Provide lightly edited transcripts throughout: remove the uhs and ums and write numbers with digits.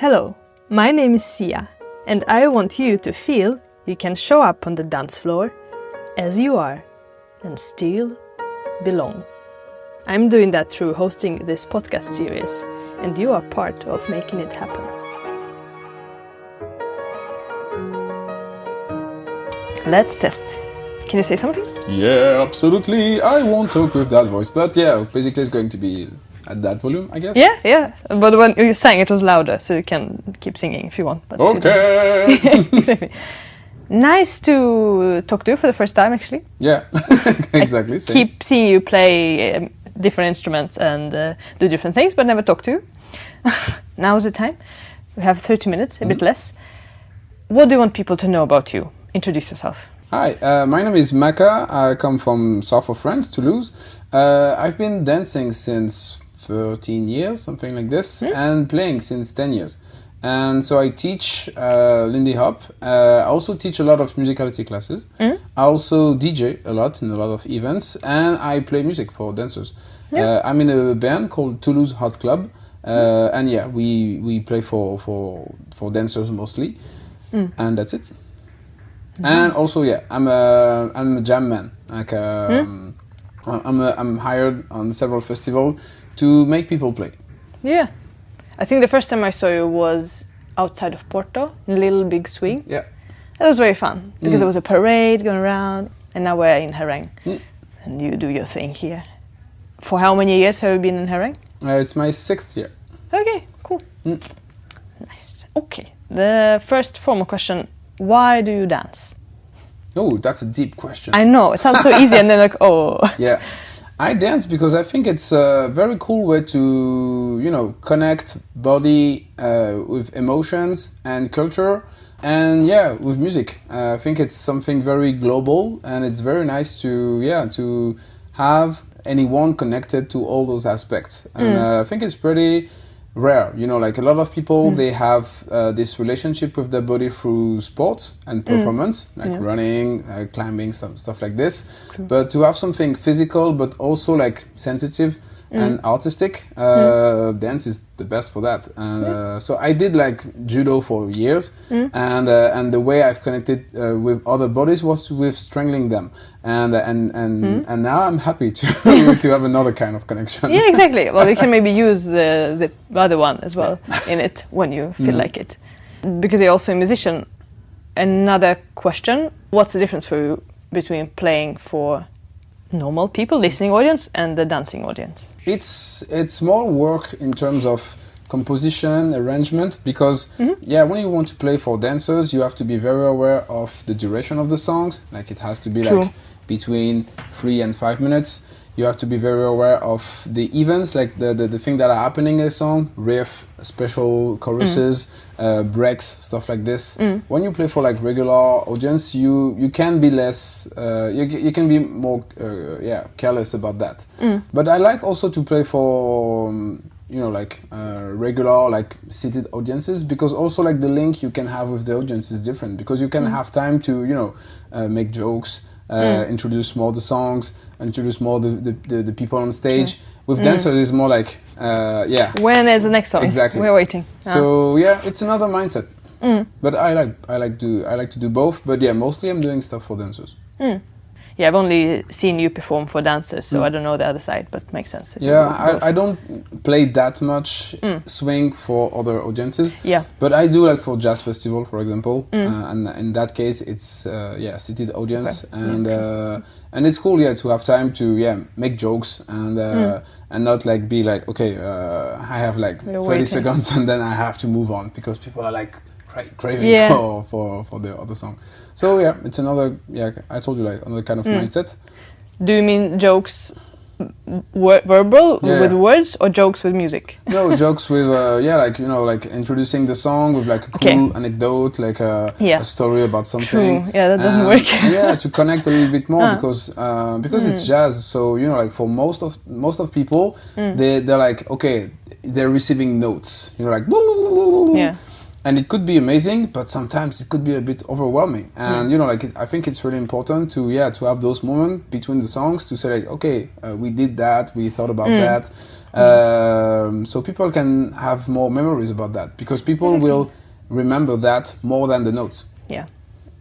Hello, my name is Sia, and I want you to feel you can show up on the dance floor as you are and still belong. I'm doing that through hosting this podcast series, and you are part of making it happen. Let's test. Can you say something? Yeah, absolutely. I won't talk with that voice, but yeah, basically it's going to be at that volume, I guess. Yeah. But when you sang, it was louder, so you can keep singing if you want. But okay. Exactly. Nice to talk to you for the first time, actually. Yeah, exactly. Keep seeing you play different instruments and do different things, but never talk to you. Now is the time. We have 30 minutes, a bit less. What do you want people to know about you? Introduce yourself. Hi, my name is Maka. I come from south of France, Toulouse. I've been dancing since 13 years, something like this, and playing since 10 years. And so I teach Lindy Hop. I also teach a lot of musicality classes. I also DJ a lot in a lot of events, and I play music for dancers. I'm in a band called Toulouse Hot Club, and yeah, we play for dancers mostly, and that's it. And also, yeah, I'm a jam man. Like, I'm hired on several festivals to make people play. Yeah. I think the first time I saw you was outside of Porto, in a little big swing. Yeah. It was very fun, because there was a parade going around, and now we're in Herräng. And you do your thing here. For how many years have you been in Herräng? It's my 6th year. Okay, cool. Nice. Okay. The first formal question, why do you dance? Oh, that's a deep question. I know, it sounds so easy, and then like, oh. Yeah. I dance because I think it's a very cool way to, connect body with emotions and culture, and yeah, with music. I think it's something very global, and it's very nice to have anyone connected to all those aspects. And I think it's pretty rare, like a lot of people, they have this relationship with their body through sports and performance, like running, climbing, stuff like this. But to have something physical, but also like sensitive and artistic, dance is the best for that. And so I did like judo for years, and the way I've connected with other bodies was with strangling them. And now I'm happy to to have another kind of connection. Yeah, exactly. Well, you can maybe use the other one as well in it when you feel like it. Because you're also a musician. Another question, what's the difference for you between playing for normal people, listening audience, and the dancing audience? It's more work in terms of composition, arrangement, because when you want to play for dancers, you have to be very aware of the duration of the songs. Like it has to be like between 3 and 5 minutes. You have to be very aware of the events, like the thing that are happening in a song, riff, special choruses, breaks, stuff like this. When you play for like regular audience, you can be less, you can be more, careless about that. But I like also to play for, regular, like seated audiences, because also like the link you can have with the audience is different, because you can have time to, make jokes, introduce more the songs, introduce more the people on stage. With dancers, it's more like, when is the next song? Exactly. We're waiting. So it's another mindset. But I like to do both. But yeah, mostly I'm doing stuff for dancers. Yeah, I've only seen you perform for dancers, so I don't know the other side, but makes sense. Yeah, I don't play that much swing for other audiences. Yeah. But I do like for jazz festival, for example, and in that case, it's seated audience, and it's cool, to have time to make jokes and not like be like, okay, I have like 30 seconds and then I have to move on, because people are like craving for the other song. So it's another, I told you, like another kind of mindset. Do you mean jokes verbal with words, or jokes with music? No, jokes with like introducing the song with like a cool anecdote, like a story about something. True. Yeah, that doesn't work. To connect a little bit more, because it's jazz. So like for most of people, they're like, okay, they're receiving notes. Like and it could be amazing, but sometimes it could be a bit overwhelming. And I think it's really important to have those moments between the songs to say like, okay, we did that, we thought about that, So people can have more memories about that because people will remember that more than the notes. Yeah.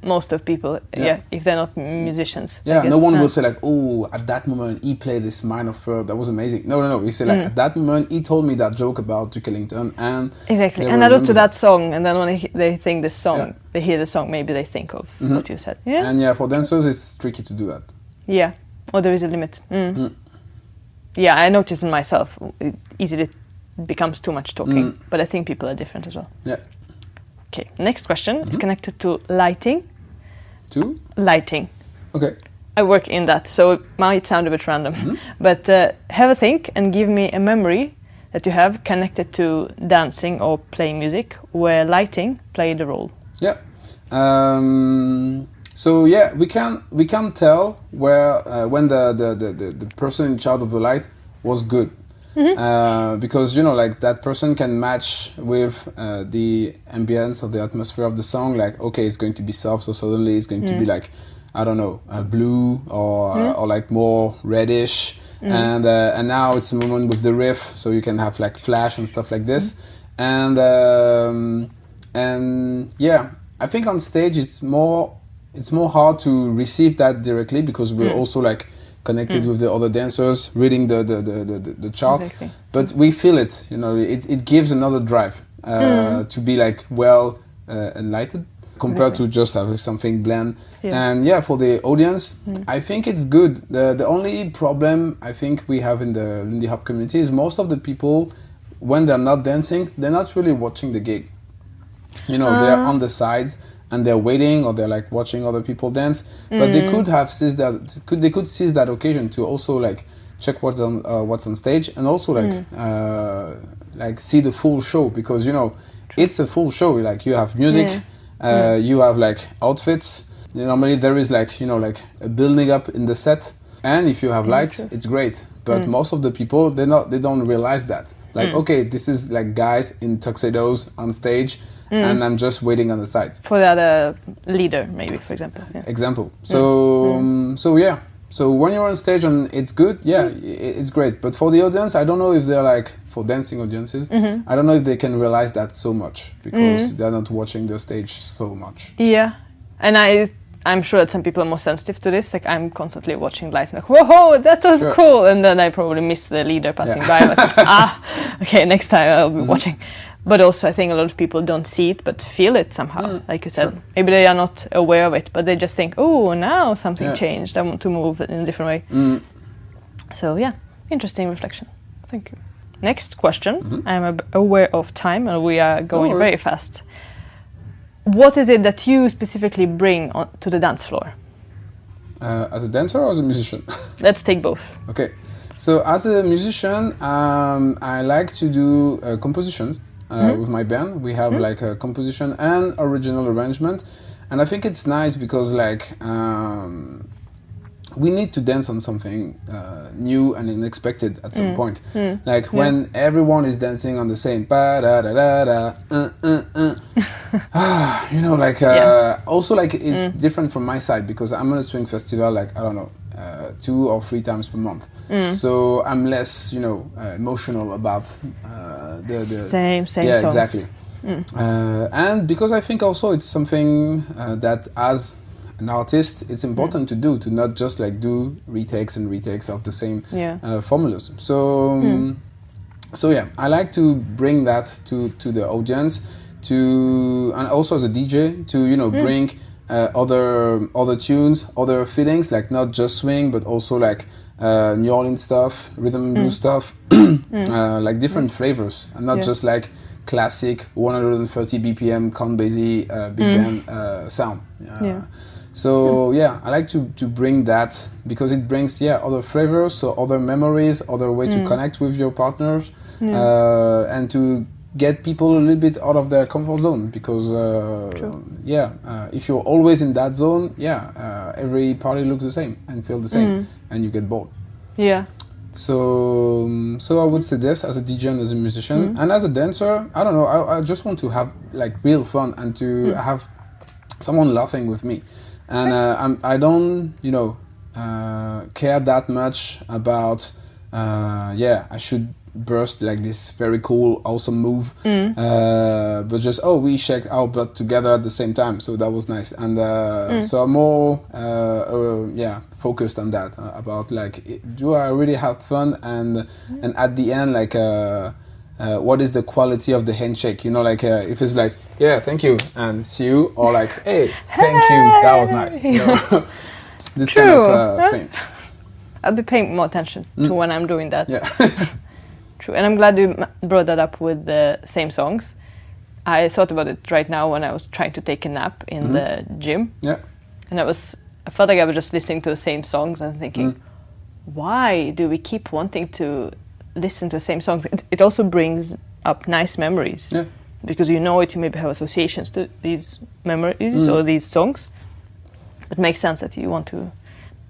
Most of people, if they're not musicians. Yeah, no one will say like, oh, at that moment he played this minor third, that was amazing. No. We say like, at that moment he told me that joke about Duke Ellington, and exactly, and that was to that song. And then when they think this song, they hear the song, maybe they think of what you said. Yeah, and for dancers it's tricky to do that. Yeah, or there is a limit. Yeah, I noticed in myself, it easily becomes too much talking, but I think people are different as well. Yeah. Okay, next question is connected to lighting. To? Lighting. Okay. I work in that, so it might sound a bit random. But have a think and give me a memory that you have connected to dancing or playing music where lighting played a role. Yeah. So yeah, we can tell where when the person in charge of the light was good. Because like that person can match with the ambience or the atmosphere of the song. Like, okay, it's going to be soft, so suddenly it's going to be like, I don't know, blue or like more reddish, and now it's a moment with the riff, so you can have like flash and stuff like this, and yeah, I think on stage it's more hard to receive that directly because we're also like connected with the other dancers, reading the charts, exactly. But we feel it, it gives another drive to be like enlightened compared to just having something bland. And for the audience, I think it's good. The only problem I think we have in the Lindy Hop community is most of the people, when they're not dancing, they're not really watching the gig. They're on the sides and they're waiting, or they're like watching other people dance, but they could have seize that occasion to also like check what's on stage, and also like see the full show, because it's a full show. Like, you have music, you have like outfits. Normally there is like like a building up in the set, and if you have lights, it's great. But most of the people, they don't realize that. Like, okay, this is like guys in tuxedos on stage. And I'm just waiting on the side. For the other leader, maybe, for example. Yeah. Example. So, so when you're on stage and it's good, it's great. But for the audience, I don't know if they're like, for dancing audiences, I don't know if they can realize that so much, because they're not watching the stage so much. Yeah, and I'm sure that some people are more sensitive to this. Like, I'm constantly watching lights, like, whoa, that was cool. And then I probably miss the leader passing by. Like, okay, next time I'll be watching. But also, I think a lot of people don't see it, but feel it somehow. Like you said, maybe they are not aware of it, but they just think, oh, now something changed. I want to move in a different way. So yeah, interesting reflection. Thank you. Next question. I'm aware of time, and we are going very fast. What is it that you specifically bring to the dance floor? As a dancer or as a musician? Let's take both. Okay. So as a musician, I like to do compositions. With my band, we have like a composition and original arrangement, and I think it's nice because like we need to dance on something new and unexpected at some point. Like when everyone is dancing on the same ba da da da da, like also like it's different from my side, because I'm on a swing festival, like I don't know, 2 or 3 times per month. So I'm less, emotional about the same yeah, songs. Exactly. And because I think also it's something that as an artist it's important to do, to not just like do retakes of the same formulas. So so yeah, I like to bring that to the audience, and also as a DJ to bring other tunes, other feelings, like not just swing, but also like New Orleans stuff, rhythm and blues stuff, like different flavors, and not just like classic 130 BPM Count Basie big band sound. So I like to bring that, because it brings other flavors, so other memories, other way to connect with your partners, and to get people a little bit out of their comfort zone, because if you're always in that zone, every party looks the same and feels the same, and you get bored. So I would say this as a DJ and as a musician, and as a dancer, I don't know, I just want to have like real fun and to have someone laughing with me, and I don't care that much about I should burst like this very cool, awesome move. But just we shake our butt together at the same time, so that was nice. And so I'm more focused on that about like, do I really have fun, and at the end like what is the quality of the handshake? You know, like if it's like thank you and see you, or like hey thank you, that was nice. You know? This kind of thing. I'll be paying more attention to when I'm doing that. Yeah. True, and I'm glad you brought that up with the same songs. I thought about it right now when I was trying to take a nap in the gym. Yeah. And I felt like I was just listening to the same songs and thinking, why do we keep wanting to listen to the same songs? It also brings up nice memories. Yeah. Because you know it, you maybe have associations to these memories or these songs. It makes sense that you want to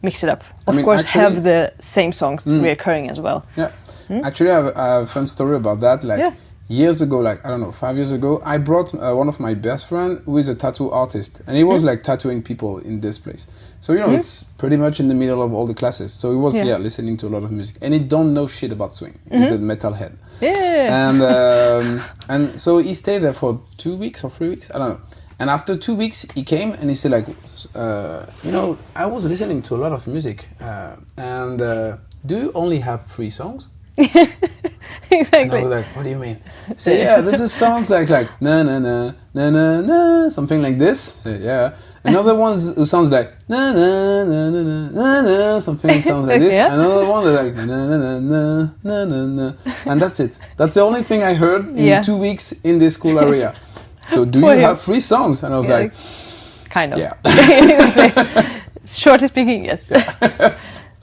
mix it up. Of course, actually, have the same songs reoccurring as well. Yeah. Actually, I have a fun story about that. Like years ago, like, I don't know, 5 years ago, I brought one of my best friends who is a tattoo artist. And he was like tattooing people in this place. So, you know, it's pretty much in the middle of all the classes. So he was, listening to a lot of music. And he don't know shit about swing. He's a metalhead. Yeah. And so he stayed there for 2 weeks or 3 weeks, I don't know. And after 2 weeks, he came and he said like, you know, I was listening to a lot of music. Do you only have 3 songs? Exactly. And I was like, what do you mean? So this is songs like na na na na na na, something like this. Another one who sounds like na na na na na na, something sounds like this. Another one is like na na na na na na na, and that's it. That's the only thing I heard in 2 weeks in this school area. So do you have 3 songs? And I was like, kind of. Yeah. Shortly speaking, yes.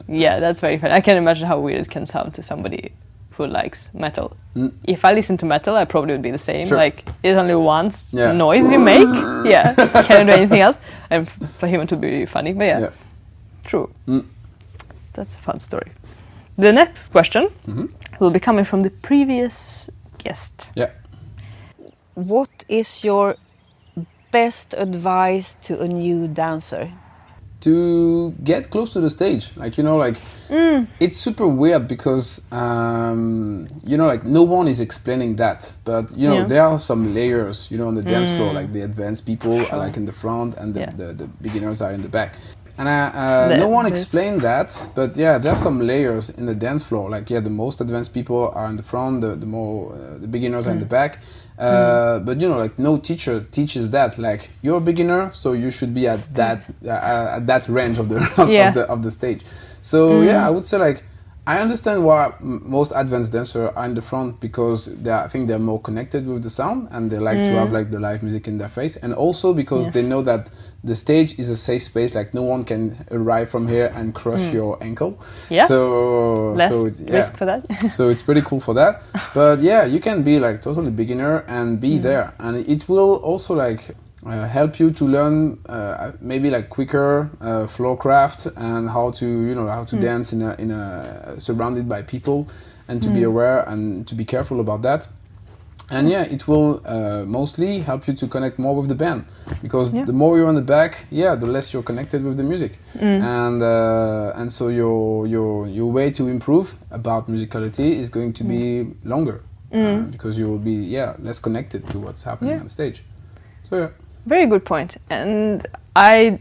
Yeah, that's very funny. I can imagine how weird it can sound to somebody who likes metal. If I listen to metal, I probably would be the same. Sure. Like, it's only once noise you make. Can't do anything else. And for him it would be funny. But true. That's a fun story. The next question will be coming from the previous guest. Yeah. What is your best advice to a new dancer? To get close to the stage, like, you know, like it's super weird because you know, like no one is explaining that, but you know there are some layers, you know, on the dance floor. Like the advanced people are like in the front and the beginners are in the back, and no one explained that, but there are some layers in the dance floor. Like the most advanced people are in the front, the more the beginners are in the back. But you know, like no teacher teaches that. Like you're a beginner, so you should be at that range of the of the stage. So I would say like I understand why most advanced dancers are in the front, because I think they're more connected with the sound and they like to have like the live music in their face, and also because they know that the stage is a safe space. Like no one can arrive from here and crush your ankle. So risk for that. So it's pretty cool for that. But you can be like totally beginner and be there, and it will also like help you to learn maybe like quicker floor craft and how to dance in a surrounded by people, and to be aware and to be careful about that. And it will mostly help you to connect more with the band, because the more you're on the back, the less you're connected with the music, and so your way to improve about musicality is going to be longer, because you will be less connected to what's happening on stage. So very good point, and I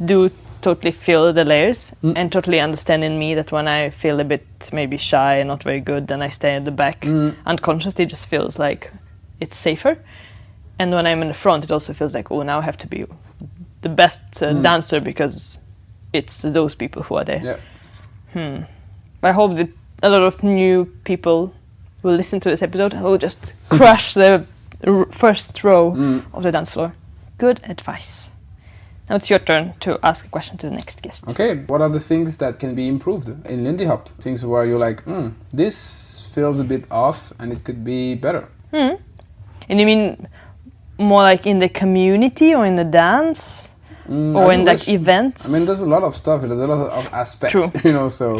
do totally feel the layers and totally understand in me that when I feel a bit maybe shy and not very good, then I stay at the back. Unconsciously, it just feels like it's safer. And when I'm in the front, it also feels like, oh, now I have to be the best dancer because it's those people who are there. I hope that a lot of new people will listen to this episode and will just crush the first row of the dance floor. Good advice. Now it's your turn to ask a question to the next guest. Okay, what are the things that can be improved in Lindy Hop? Things where you're like, this feels a bit off and it could be better. And you mean more like in the community or in the dance? Or in like events? I mean, there's a lot of stuff, there's a lot of aspects, you know, so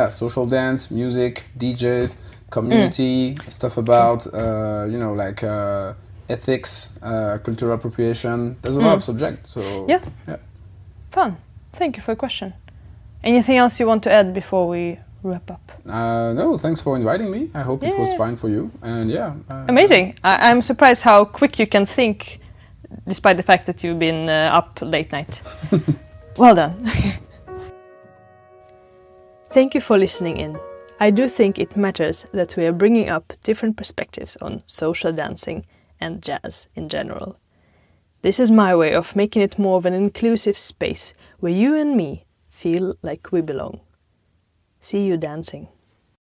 social dance, music, DJs, community, stuff about, you know, like ethics, cultural appropriation. There's a lot of subjects, so fun. Thank you for the question. Anything else you want to add before we wrap up? No, thanks for inviting me. I hope it was fine for you. And yeah. Amazing. I'm surprised how quick you can think, despite the fact that you've been up late night. Well done. Thank you for listening in. I do think it matters that we are bringing up different perspectives on social dancing and jazz in general. This is my way of making it more of an inclusive space where you and me feel like we belong. See you dancing.